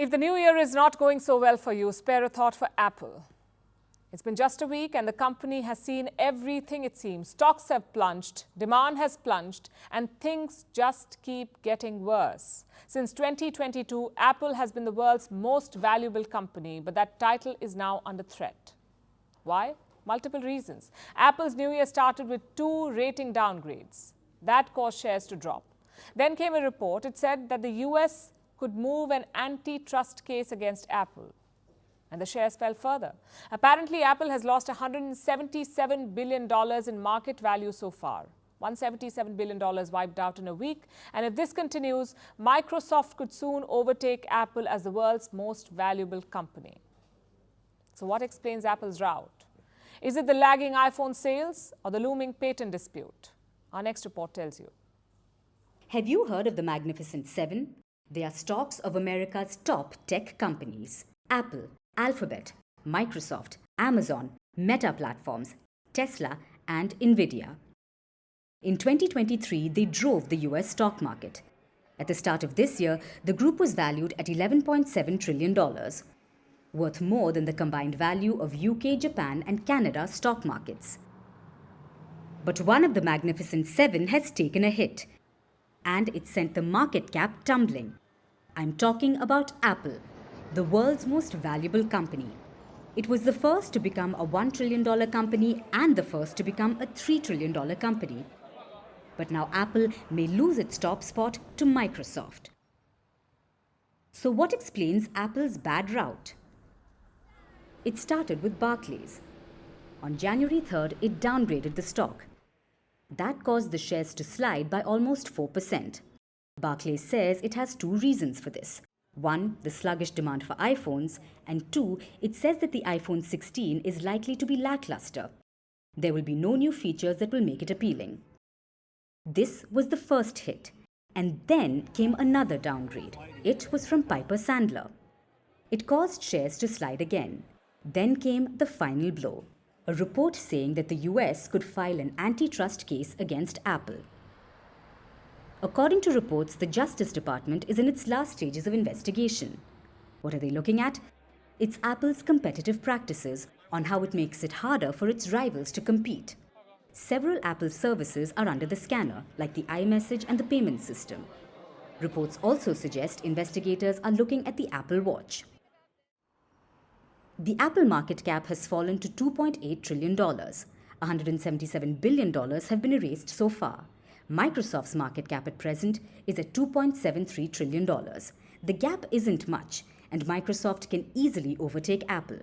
If the new year is not going so well for you, spare a thought for Apple. It's been just a week and the company has seen everything it seems. Stocks have plunged, demand has plunged, and things just keep getting worse. Since 2022, Apple has been the world's most valuable company, but that title is now under threat. Why? Multiple reasons. Apple's new year started with 2 rating downgrades. That caused shares to drop. Then came a report. It said that the US could move an antitrust case against Apple. And the shares fell further. Apparently, Apple has lost $177 billion in market value so far. $177 billion wiped out in a week. And if this continues, Microsoft could soon overtake Apple as the world's most valuable company. So what explains Apple's rout? Is it the lagging iPhone sales or the looming patent dispute? Our next report tells you. Have you heard of the Magnificent Seven? They are stocks of America's top tech companies: Apple, Alphabet, Microsoft, Amazon, Meta Platforms, Tesla, and Nvidia. In 2023, they drove the US stock market. At the start of this year, the group was valued at $11.7 trillion, worth more than the combined value of UK, Japan, and Canada stock markets. But one of the Magnificent Seven has taken a hit, and it sent the market cap tumbling. I'm talking about Apple, the world's most valuable company. It was the first to become a $1 trillion company and the first to become a $3 trillion company. But now Apple may lose its top spot to Microsoft. So what explains Apple's bad rout? It started with Barclays. On January 3rd, it downgraded the stock. That caused the shares to slide by almost 4%. Barclays says it has 2 reasons for this. 1, the sluggish demand for iPhones, and 2, it says that the iPhone 16 is likely to be lackluster. There will be no new features that will make it appealing. This was the first hit, and then came another downgrade. It was from Piper Sandler. It caused shares to slide again. Then came the final blow, a report saying that the US could file an antitrust case against Apple. According to reports, the Justice Department is in its last stages of investigation. What are they looking at? It's Apple's competitive practices on how it makes it harder for its rivals to compete. Several Apple services are under the scanner, like the iMessage and the payment system. Reports also suggest investigators are looking at the Apple Watch. The Apple market cap has fallen to $2.8 trillion. $177 billion have been erased so far. Microsoft's market cap at present is at $2.73 trillion. The gap isn't much, and Microsoft can easily overtake Apple.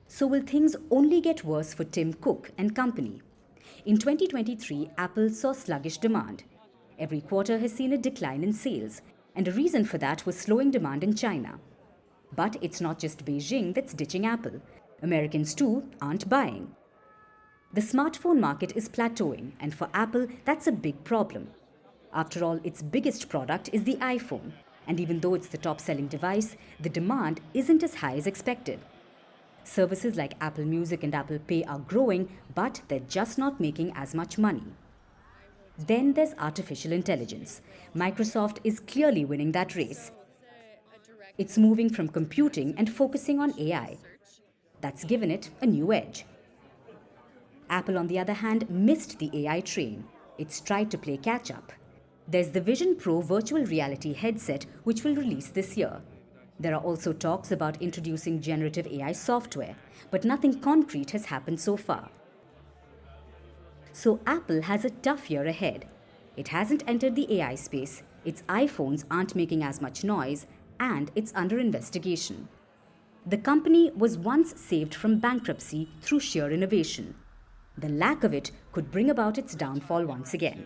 So will things only get worse for Tim Cook and company? In 2023, Apple saw sluggish demand. Every quarter has seen a decline in sales, and a reason for that was slowing demand in China. But it's not just Beijing that's ditching Apple. Americans too aren't buying. The smartphone market is plateauing, and for Apple, that's a big problem. After all, its biggest product is the iPhone, and even though it's the top-selling device, the demand isn't as high as expected. Services like Apple Music and Apple Pay are growing, but they're just not making as much money. Then there's artificial intelligence. Microsoft is clearly winning that race. It's moving from computing and focusing on AI. That's given it a new edge. Apple, on the other hand, missed the AI train. It's tried to play catch-up. There's the Vision Pro virtual reality headset, which will release this year. There are also talks about introducing generative AI software, but nothing concrete has happened so far. So Apple has a tough year ahead. It hasn't entered the AI space, its iPhones aren't making as much noise, and it's under investigation. The company was once saved from bankruptcy through sheer innovation. The lack of it could bring about its downfall once again.